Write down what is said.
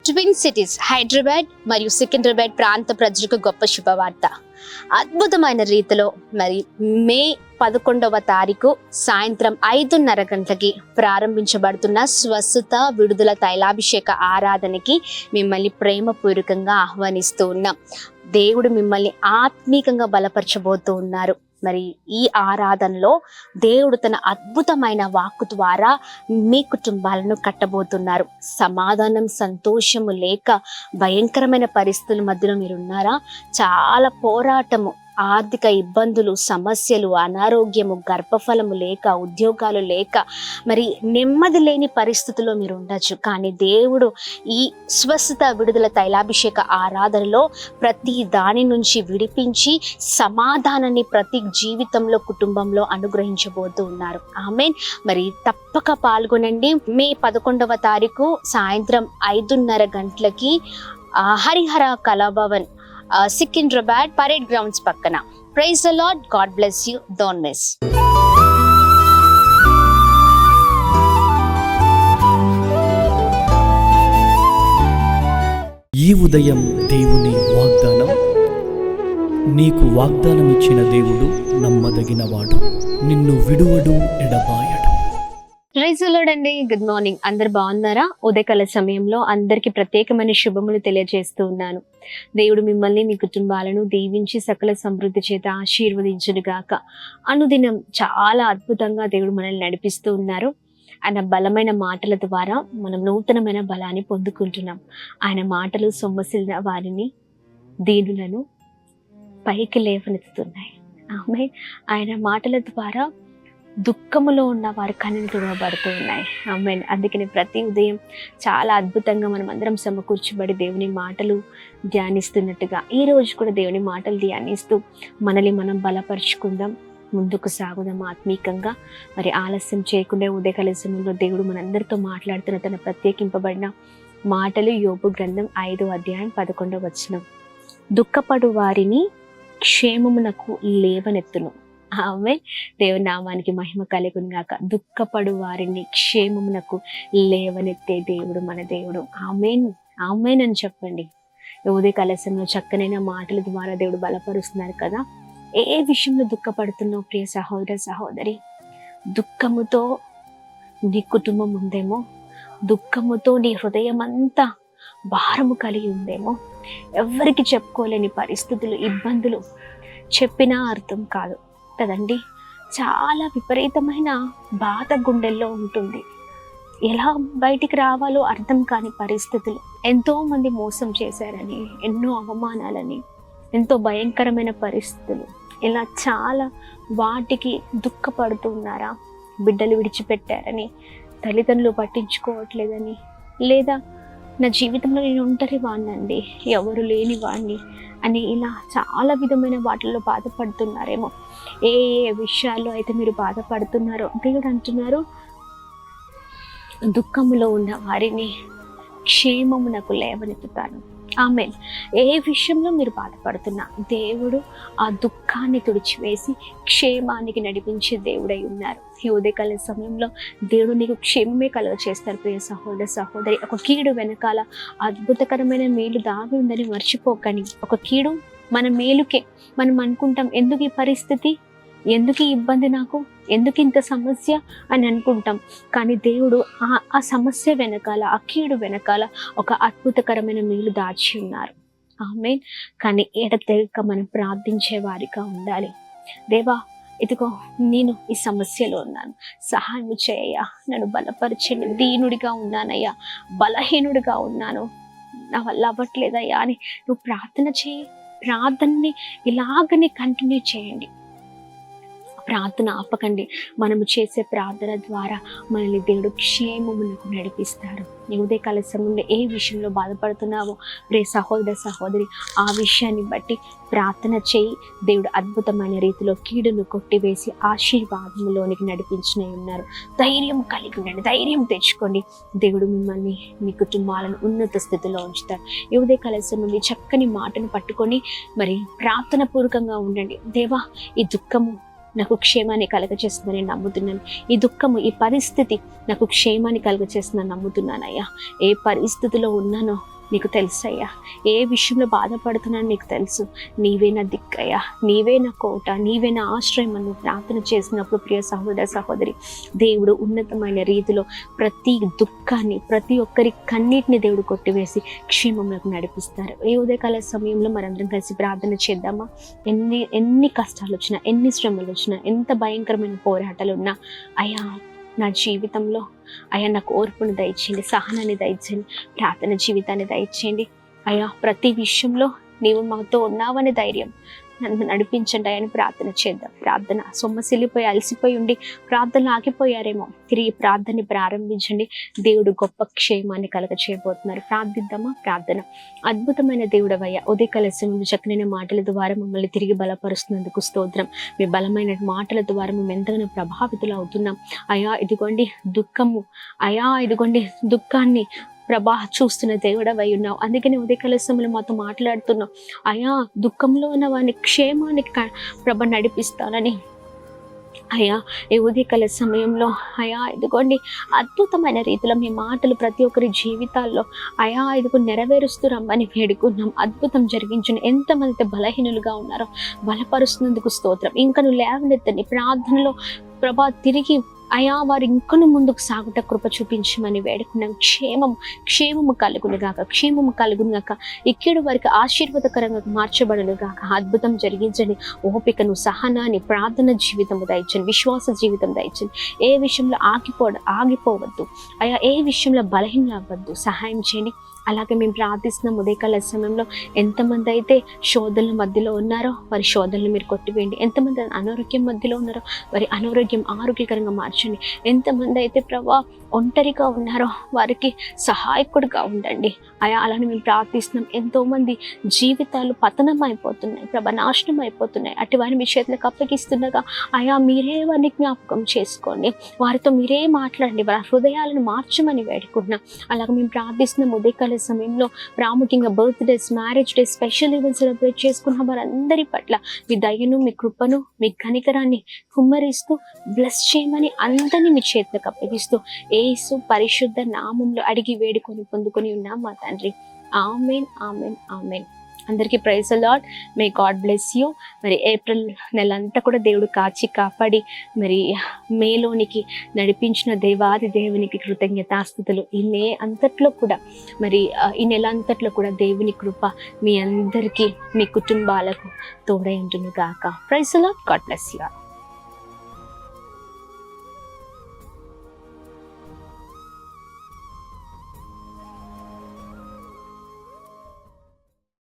Twin cities Hyderabad మరియు సికింద్రాబాద్ ప్రాంత ప్రజలకు గొప్ప శుభవార్త. అద్భుతమైన రీతిలో మరి మే 11వ తారీఖు సాయంత్రం 5:30 గంటలకి ప్రారంభించబడుతున్న స్వస్థత విడుదల తైలాభిషేక ఆరాధనకి మిమ్మల్ని ప్రేమపూర్వకంగా ఆహ్వానిస్తూ ఉన్నాం. దేవుడు మిమ్మల్ని ఆత్మీకంగా బలపరచబోతూ ఉన్నారు. మరి ఈ ఆరాధనలో దేవుడు తన అద్భుతమైన వాక్కు ద్వారా మీ కుటుంబాలను కట్టబోతున్నారు. సమాధానం, సంతోషము లేక భయంకరమైన పరిస్థితుల మధ్యలో మీరు ఉన్నారా? చాలా పోరాటము, ఆర్థిక ఇబ్బందులు, సమస్యలు, అనారోగ్యము, గర్భఫలము లేక, ఉద్యోగాలు లేక, మరి నెమ్మది లేని పరిస్థితుల్లో మీరు ఉండొచ్చు. కానీ దేవుడు ఈ స్వస్థత విడుదల తైలాభిషేక ఆరాధనలో ప్రతి దాని నుంచి విడిపించి సమాధానాన్ని ప్రతి జీవితంలో, కుటుంబంలో అనుగ్రహించబోతూ ఉన్నారు. ఆమేన్. మరి తప్పక పాల్గొనండి. మే 11వ తారీఖు సాయంత్రం 5:30 గంటలకి హరిహర కళాభవన్, సికింద్రాబాద్ పరేడ్ గ్రౌండ్స్ పక్కన. Praise the Lord. God bless you. Don't miss. ఈ ఉదయం దేవుని వాగ్దానం. నీకు వాగ్దానం ఇచ్చిన దేవుడు నమ్మదగినవాడు, నిన్ను విడువడు, ఎడబాయడు. ప్రైజ్ ది లార్డ్ అండి. Good morning. అందరు బాగున్నారా? ఉదయకాల సమయంలో అందరికీ ప్రత్యేకమైన శుభములు తెలియజేస్తూ ఉన్నాను. దేవుడు మిమ్మల్ని, మీ కుటుంబాలను దీవించి సకల సమృద్ధి చేత ఆశీర్వదించునుగాక. అనుదినం చాలా అద్భుతంగా దేవుడు మనల్ని నడిపిస్తూ ఉన్నారు. ఆయన బలమైన మాటల ద్వారా మనం నూతనమైన బలాన్ని పొందుకుంటున్నాం. ఆయన మాటలు సొమ్మసిలిన వారిని, దీనులను పైకి లేవనెత్తుతున్నాయి. ఆమె ఆయన మాటల ద్వారా దుఃఖములో ఉన్న వారి కన్నులు తుడవబడుతూ ఉన్నాయి. ఆమేన్. అందుకని ప్రతి ఉదయం చాలా అద్భుతంగా మనం అందరం సమకూర్చబడి దేవుని మాటలు ధ్యానిస్తున్నట్టుగా ఈ రోజు కూడా దేవుని మాటలు ధ్యానిస్తూ మనల్ని మనం బలపరుచుకుందాం, ముందుకు సాగుదాం ఆత్మీకంగా. మరి ఆలస్యం చేయకుండా ఉదయకాల సమయంలో దేవుడు మనందరితో మాట్లాడుతున్న తన ప్రత్యేకింపబడిన మాటలు యోబు గ్రంథం 5వ అధ్యాయం 11వ వచనం. దుఃఖపడు వారిని క్షేమమునకు లేవనెత్తును. ఆమె దేవుని నామానికి మహిమ కలుగును గాక. దుఃఖపడు వారిని క్షేమమునకు లేవనెత్తే దేవుడు మన దేవుడు. ఆమేన్, ఆమేన్ అని చెప్పండి. ఉదయ కలశంలో చక్కనైన మాటల ద్వారా దేవుడు బలపరుస్తున్నారు కదా. ఏ విషయంలో దుఃఖపడుతున్నావు ప్రియ సహోదర సహోదరి? దుఃఖముతో నీ కుటుంబం ఉందేమో, దుఃఖముతో నీ హృదయం అంతా భారము కలిగి ఉందేమో, ఎవరికి చెప్పుకోలేని పరిస్థితులు, ఇబ్బందులు, చెప్పినా అర్థం కాదు కదండి. చాలా విపరీతమైన బాధ గుండెల్లో ఉంటుంది. ఎలా బయటికి రావాలో అర్థం కాని పరిస్థితులు, ఎంతో మంది మోసం చేశారని, ఎన్నో అవమానాలని, ఎంతో భయంకరమైన పరిస్థితులు, ఇలా చాలా వాటికి దుఃఖపడుతూ ఉన్నారా? బిడ్డలు విడిచిపెట్టారని, తల్లిదండ్రులు పట్టించుకోవట్లేదని, లేదా నా జీవితంలో నేను ఒంటరి వాడినండి, ఎవరు లేని వాడిని అని ఇలా చాలా విధమైన వాటిల్లో బాధపడుతున్నారేమో. ఏ విషయాల్లో అయితే మీరు బాధపడుతున్నారో దేవుడు అంటున్నారు, దుఃఖములో ఉన్న వారిని క్షేమమునకు లేవనెత్తుతాను. ఆమేన్. ఏ విషయంలో మీరు బాధపడుతున్నా దేవుడు ఆ దుఃఖాన్ని తుడిచివేసి క్షేమానికి నడిపించే దేవుడై ఉన్నారు. ఈ ఉదయకాల సమయంలో దేవుడు నీకు క్షేమమే కలుగ చేస్తారు ప్రియ సహోదర సహోదరి. ఒక కీడు వెనకాల అద్భుతకరమైన మేలు దాగి ఉందని మర్చిపోకండి. ఒక కీడు మన మేలుకే. మనం అనుకుంటాం, ఎందుకు ఈ పరిస్థితి, ఎందుకు ఈ ఇబ్బంది, నాకు ఎందుకు ఇంత సమస్య అని అనుకుంటాం. కానీ దేవుడు ఆ సమస్య వెనకాల, ఆ కీడు వెనకాల ఒక అద్భుతకరమైన మేలు దాచి ఉన్నారు. ఆమేన్. కానీ ఎడతెగక మనం ప్రార్థించే వారిగా ఉండాలి. దేవా, ఇదిగో నేను ఈ సమస్యలో ఉన్నాను, సహాయం చేయ్యా, నన్ను బలపరచండి, దీనుడిగా ఉన్నానయ్యా, బలహీనుడిగా ఉన్నాను, నా వల్ల అవ్వట్లేదయ్యా అని నువ్వు ప్రార్థన చేయి. ప్రార్థనని ఇలాగనే కంటిన్యూ చేయండి. ప్రార్థన ఆపకండి. మనము చేసే ప్రార్థన ద్వారా మనల్ని దేవుడు క్షేమమునకు నడిపిస్తాడు. నీ ఉదయకాల సమయంలో ఏ విషయంలో బాధపడుతున్నావో ప్రియ సహోదర సహోదరి, ఆ విషయాన్ని బట్టి ప్రార్థన చేయి. దేవుడు అద్భుతమైన రీతిలో కీడును కొట్టివేసి ఆశీర్వాదములోనికి నడిపించిన ఉన్నారు. ధైర్యం కలిగి ఉండండి, ధైర్యం తెచ్చుకోండి. దేవుడు మిమ్మల్ని, మీ కుటుంబాలను ఉన్నత స్థితిలో ఉంచుతారు. ఈ ఉదయకాల సమయంలో చక్కని మాటను పట్టుకొని మరి ప్రార్థన పూర్వకంగా ఉండండి. దేవా, ఈ దుఃఖము నాకు క్షేమాన్ని కలగచేస్తుందని నమ్ముతున్నాను. ఈ దుఃఖము, ఈ పరిస్థితి నాకు క్షేమాన్ని కలగచేస్తుందని నమ్ముతున్నానయ్యా. ఏ పరిస్థితిలో ఉన్నానో నీకు తెలుసయ్యా. ఏ విషయంలో బాధపడుతున్నాను నీకు తెలుసు. నీవే నా దిక్కయ్యా, నీవే నా కోట, నీవే నా ఆశ్రయం అని ప్రార్థన చేసినప్పుడు ప్రియ సహోదర సహోదరి, దేవుడు ఉన్నతమైన రీతిలో ప్రతి దుఃఖాన్ని, ప్రతి ఒక్కరి కన్నీటిని దేవుడు కొట్టివేసి క్షేమంలోకి నడిపిస్తారు. ఈ ఉదయకాల సమయంలో మనందరం కలిసి ప్రార్థన చేద్దామా? ఎన్ని కష్టాలు వచ్చినా, ఎన్ని శ్రమలు వచ్చినా, ఎంత భయంకరమైన పోరాటాలు ఉన్నా, అయ్యా నా జీవితంలో అయ్యా నాకు ఓర్పును దయచేయండి, సహనాన్ని దయచేయండి, ప్రార్థన జీవితాన్ని దయచేయండి. అయ్యా ప్రతి విషయంలో నీవు మాతో ఉన్నావని ధైర్యం నన్ను నడిపించండి అని ప్రార్థన చేద్దాం. ప్రార్థన సొమ్మసిల్లిపోయి అలసిపోయి ఉండి ప్రార్థనలు ఆగిపోయారేమో, తిరిగి ప్రార్థనని ప్రారంభించండి. దేవుడు గొప్ప క్షేమాన్ని కలగ చేయబోతున్నారు. ప్రార్థిద్దామా? ప్రార్థన. అద్భుతమైన దేవుడవయ్యా, ఉదయకాల సమయంలో చక్కనైన మాటల ద్వారా మమ్మల్ని తిరిగి బలపరుస్తున్నందుకు స్తోత్రం. మీ బలమైన మాటల ద్వారా మేము ఎంతగానో ప్రభావితులు అవుతున్నాం. అయ్యా ఇదిగోండి దుఃఖము, అయ్యా ఇదిగోండి దుఃఖాన్ని ప్రభా చూస్తున్న దేవుడవై ఉన్నావు. అందుకని ఉదయకాల సమయంలో మాతో మాట్లాడుతున్నావు. అయ్యా దుఃఖంలో ఉన్న వారిని క్షేమానికి ప్రభ నడిపిస్తానని అయ్యా ఈ ఉదయకాల సమయంలో అయ్యా ఇదిగోండి అద్భుతమైన రీతిలో మీ మాటలు ప్రతి ఒక్కరి జీవితాల్లో అయ్యా ఇదిగో నెరవేరుస్తూ రమ్మని వేడుకున్నాం. అద్భుతం జరిగించిన ఎంతమంది బలహీనులుగా ఉన్నారో బలపరుస్తున్నందుకు స్తోత్రం. ఇంకా నువ్వు లేవనెత్తని ప్రార్థనలో ప్రభా తిరిగి అయా వారు ఇంకను ముందుకు సాగుట కృప చూపించమని వేడుకున్నాం. క్షేమము కలుగునుగాక, క్షేమము కలుగునుగాక, ఇక్కడి వరకు ఆశీర్వాదకరంగా మార్చబడునుగాక. అద్భుతం జరిగించండి. ఓపికను, సహనాన్ని, ప్రార్థన జీవితము దయచండి, విశ్వాస జీవితం దయచండి. ఏ విషయంలో ఆగిపోవద్దు అయా, ఏ విషయంలో బలహీన అవ్వద్దు, సహాయం చేయండి. అలాగే మేము ప్రార్థిస్తున్నాం ఉదయకాల సమయంలో ఎంతమంది అయితే శోధనల మధ్యలో ఉన్నారో వారి శోధనలు మీరు కొట్టివేయండి. ఎంతమంది అనారోగ్యం మధ్యలో ఉన్నారో వారి అనారోగ్యం ఆరోగ్యకరంగా మార్చండి. ఎంతమంది అయితే ప్రభా ఒంటరిగా ఉన్నారో వారికి సహాయకుడిగా ఉండండి అయా. అలానే మేము ప్రార్థిస్తున్నాం. ఎంతోమంది జీవితాలు పతనం అయిపోతున్నాయి ప్రభా, నాశనం అయిపోతున్నాయి. అటు వారిని మీ చేతులకు అప్పగిస్తుండగా అయా మీరే వారిని జ్ఞాపకం చేసుకోండి, వారితో మీరే మాట్లాడండి, వారి హృదయాలను మార్చమని వేడుకుంటున్నాం. అలాగే మేము ప్రార్థిస్తున్నాం ఉదయకాల సమయంలో ప్రాముఖ్యంగా birthdays, marriage days, special events celebrate చేసుకున్న వారందరి పట్ల మీ దయను, మీ కృపను, మీ కనికరాన్ని కుమ్మరిస్తూ బ్లెస్ చేయమని అందరినీ మీ చేతులకు అప్పగిస్తూ యేసు పరిశుద్ధ నామంలో అడిగి వేడుకొని పొందుకొని ఉన్నాం మా తండ్రి. Amen, amen, amen. అందరికీ praise the lord. May God bless you. మరి ఏప్రిల్ నెలంతా కూడా దేవుడు కాచి కాపాడి మరి మేలోనికి నడిపించిన దేవాది దేవునికి కృతజ్ఞతాస్తుతులు. ఈ మే అంతట్లో కూడా మరి ఈ నెల అంతట్లో కూడా దేవుని కృప మీ అందరికీ, మీ కుటుంబాలకు తోడై ఉండును గాక. Praise the Lord. God bless you.